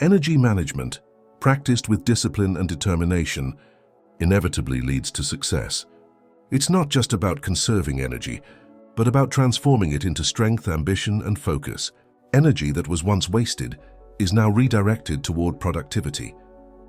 Energy management, practiced with discipline and determination, inevitably leads to success. It's not just about conserving energy, but about transforming it into strength, ambition, and focus. Energy that was once wasted is now redirected toward productivity,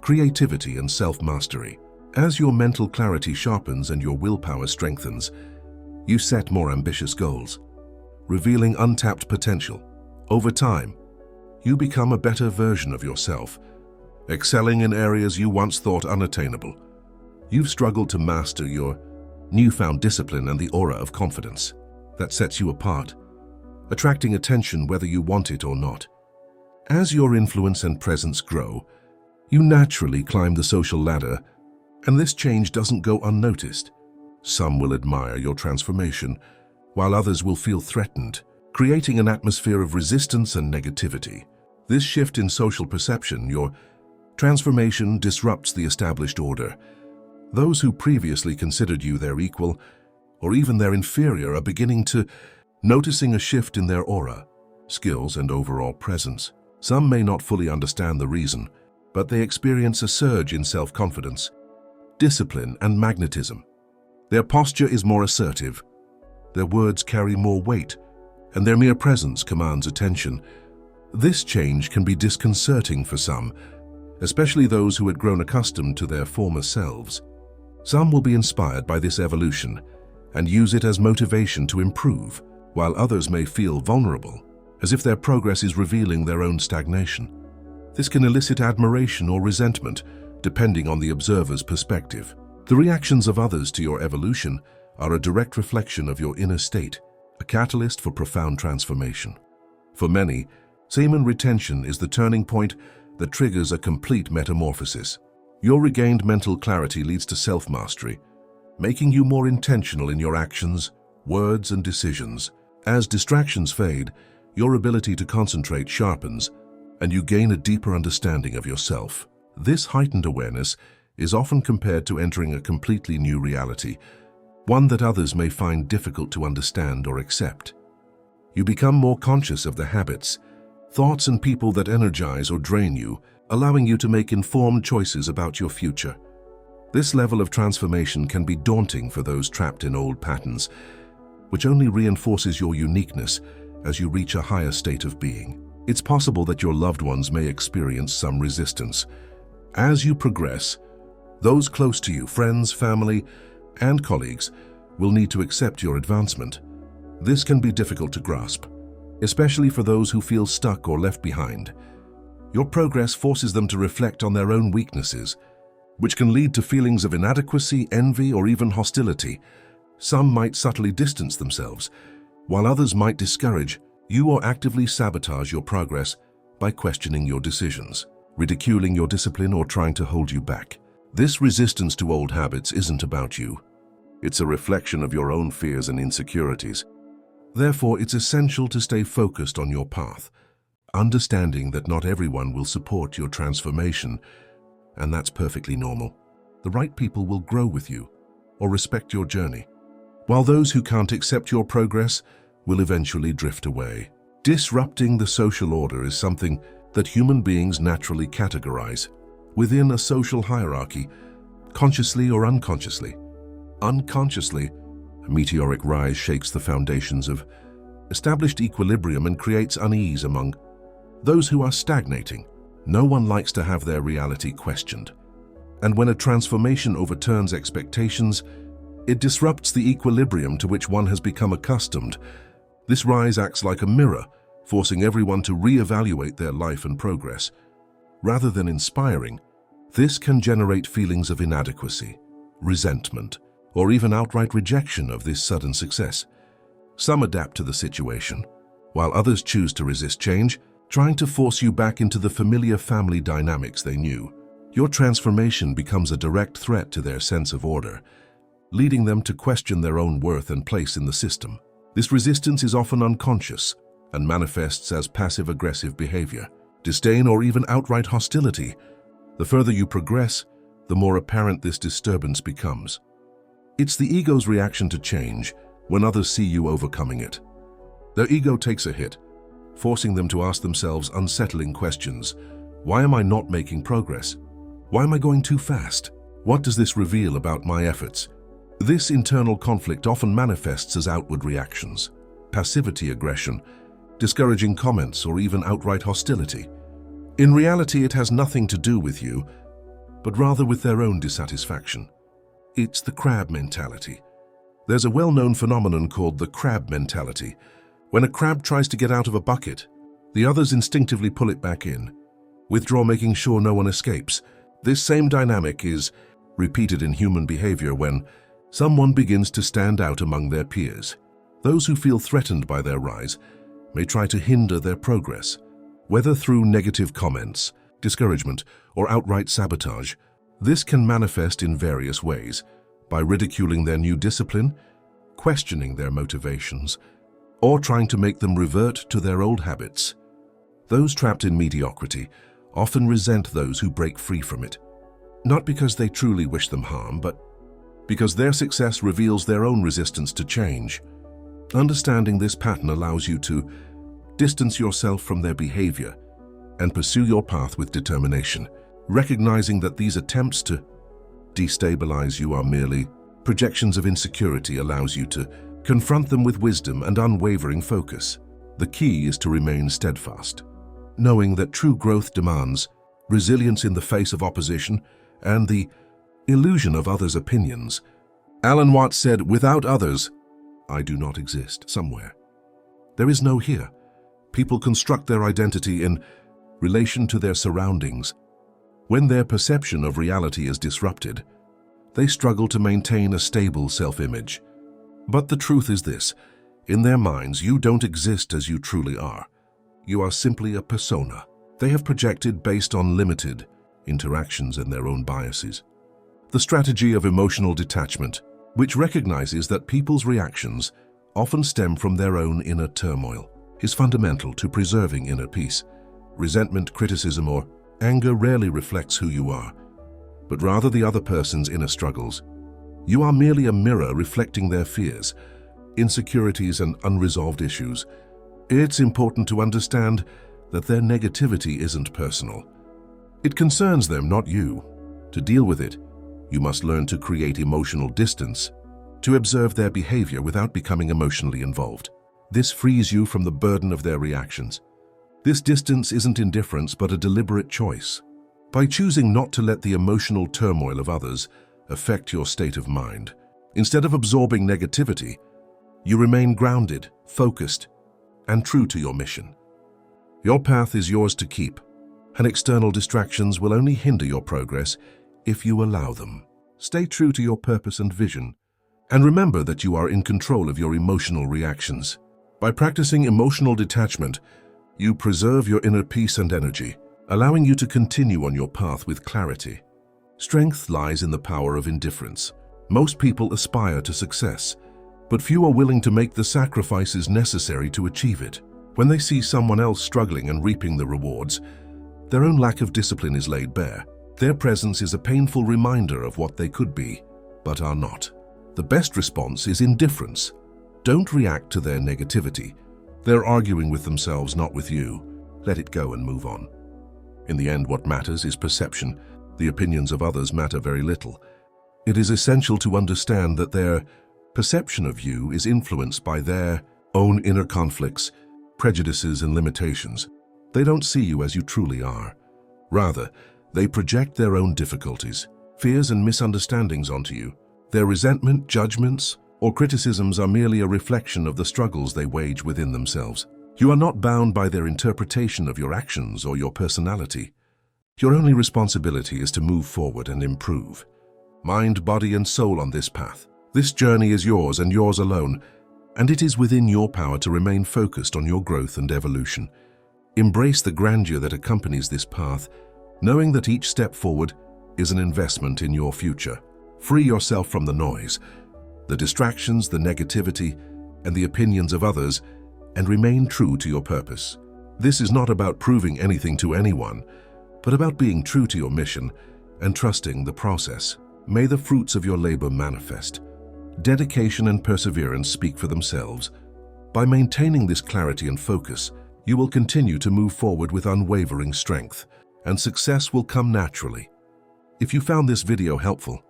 creativity, and self-mastery. As your mental clarity sharpens and your willpower strengthens, you set more ambitious goals, revealing untapped potential. Over time, you become a better version of yourself, excelling in areas you once thought unattainable. You've struggled to master your newfound discipline and the aura of confidence that sets you apart, attracting attention whether you want it or not. As your influence and presence grow, you naturally climb the social ladder, and this change doesn't go unnoticed. Some will admire your transformation, while others will feel threatened, creating an atmosphere of resistance and negativity. This shift in social perception, your transformation, disrupts the established order. Those who previously considered you their equal, or even their inferior, are beginning to noticing a shift in their aura, skills, and overall presence. Some may not fully understand the reason, but they experience a surge in self-confidence, discipline, and magnetism. Their posture is more assertive, their words carry more weight, and their mere presence commands attention. This change can be disconcerting for some, especially those who had grown accustomed to their former selves. Some will be inspired by this evolution and use it as motivation to improve, while others may feel vulnerable, as if their progress is revealing their own stagnation. This can elicit admiration or resentment, depending on the observer's perspective. The reactions of others to your evolution are a direct reflection of your inner state, a catalyst for profound transformation. For many, semen retention is the turning point that triggers a complete metamorphosis. Your regained mental clarity leads to self-mastery, making you more intentional in your actions, words, and decisions. As distractions fade, your ability to concentrate sharpens, and you gain a deeper understanding of yourself. This heightened awareness is often compared to entering a completely new reality, one that others may find difficult to understand or accept. You become more conscious of the habits, thoughts, and people that energize or drain you, allowing you to make informed choices about your future. This level of transformation can be daunting for those trapped in old patterns, which only reinforces your uniqueness as you reach a higher state of being. It's possible that your loved ones may experience some resistance. As you progress, those close to you, friends, family, and colleagues, will need to accept your advancement. This can be difficult to grasp, especially for those who feel stuck or left behind. Your progress forces them to reflect on their own weaknesses, which can lead to feelings of inadequacy, envy, or even hostility. Some might subtly distance themselves, while others might discourage you or actively sabotage your progress by questioning your decisions, ridiculing your discipline, or trying to hold you back. This resistance to old habits isn't about you. It's a reflection of your own fears and insecurities. Therefore, it's essential to stay focused on your path, understanding that not everyone will support your transformation, and that's perfectly normal. The right people will grow with you or respect your journey, while those who can't accept your progress will eventually drift away. Disrupting the social order is something that human beings naturally categorize within a social hierarchy, consciously or unconsciously. Unconsciously, a meteoric rise shakes the foundations of established equilibrium and creates unease among those who are stagnating. No one likes to have their reality questioned. And when a transformation overturns expectations, it disrupts the equilibrium to which one has become accustomed. This rise acts like a mirror, forcing everyone to reevaluate their life and progress. Rather than inspiring, this can generate feelings of inadequacy, resentment, or even outright rejection of this sudden success. Some adapt to the situation, while others choose to resist change, trying to force you back into the familiar family dynamics they knew. Your transformation becomes a direct threat to their sense of order, leading them to question their own worth and place in the system. This resistance is often unconscious and manifests as passive-aggressive behavior, disdain, or even outright hostility. The further you progress, the more apparent this disturbance becomes. It's the ego's reaction to change when others see you overcoming it. Their ego takes a hit, forcing them to ask themselves unsettling questions. Why am I not making progress? Why am I going too fast? What does this reveal about my efforts? This internal conflict often manifests as outward reactions, passivity, aggression, discouraging comments, or even outright hostility. In reality, it has nothing to do with you, but rather with their own dissatisfaction. It's the crab mentality. There's a well-known phenomenon called the crab mentality. When a crab tries to get out of a bucket, the others instinctively pull it back in, withdraw, making sure no one escapes. This same dynamic is repeated in human behavior when someone begins to stand out among their peers. Those who feel threatened by their rise may try to hinder their progress, whether through negative comments, discouragement, or outright sabotage. This can manifest in various ways, by ridiculing their new discipline, questioning their motivations, or trying to make them revert to their old habits. Those trapped in mediocrity often resent those who break free from it, not because they truly wish them harm, but because their success reveals their own resistance to change. Understanding this pattern allows you to distance yourself from their behavior and pursue your path with determination. Recognizing that these attempts to destabilize you are merely projections of insecurity allows you to confront them with wisdom and unwavering focus. The key is to remain steadfast, knowing that true growth demands resilience in the face of opposition and the illusion of others' opinions. Alan Watts said, "Without others, I do not exist." Somewhere there is no here. People construct their identity in relation to their surroundings. When their perception of reality is disrupted, they struggle to maintain a stable self-image. But the truth is this: in their minds, you don't exist as you truly are. You are simply a persona they have projected based on limited interactions and their own biases. The strategy of emotional detachment, which recognizes that people's reactions often stem from their own inner turmoil, is fundamental to preserving inner peace. Resentment, criticism, or anger rarely reflects who you are, but rather the other person's inner struggles. You are merely a mirror reflecting their fears, insecurities, and unresolved issues. It's important to understand that their negativity isn't personal. It concerns them, not you. To deal with it, you must learn to create emotional distance, to observe their behavior without becoming emotionally involved. This frees you from the burden of their reactions. This distance isn't indifference, but a deliberate choice. By choosing not to let the emotional turmoil of others affect your state of mind, instead of absorbing negativity, you remain grounded, focused, and true to your mission. Your path is yours to keep, and external distractions will only hinder your progress if you allow them. Stay true to your purpose and vision, and remember that you are in control of your emotional reactions. By practicing emotional detachment, you preserve your inner peace and energy, allowing you to continue on your path with clarity. Strength lies in the power of indifference. Most people aspire to success, but few are willing to make the sacrifices necessary to achieve it. When they see someone else struggling and reaping the rewards, their own lack of discipline is laid bare. Their presence is a painful reminder of what they could be, but are not. The best response is indifference. Don't react to their negativity. They're arguing with themselves, not with you. Let it go and move on. In the end, what matters is perception. The opinions of others matter very little. It is essential to understand that their perception of you is influenced by their own inner conflicts, prejudices, and limitations. They don't see you as you truly are. Rather, they project their own difficulties, fears, and misunderstandings onto you. Their resentment, judgments, or criticisms are merely a reflection of the struggles they wage within themselves. You are not bound by their interpretation of your actions or your personality. Your only responsibility is to move forward and improve. Mind, body, and soul on this path. This journey is yours and yours alone, and it is within your power to remain focused on your growth and evolution. Embrace the grandeur that accompanies this path, knowing that each step forward is an investment in your future. Free yourself from the noise, the distractions, the negativity, and the opinions of others, and remain true to your purpose. This is not about proving anything to anyone, but about being true to your mission and trusting the process. May the fruits of your labor manifest. Dedication and perseverance speak for themselves. By maintaining this clarity and focus, you will continue to move forward with unwavering strength. and success will come naturally. If you found this video helpful,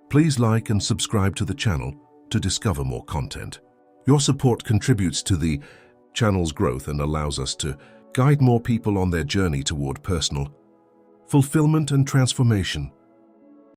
please like and subscribe to the channel to discover more content. Your support contributes to the channel's growth and allows us to guide more people on their journey toward personal fulfillment and transformation.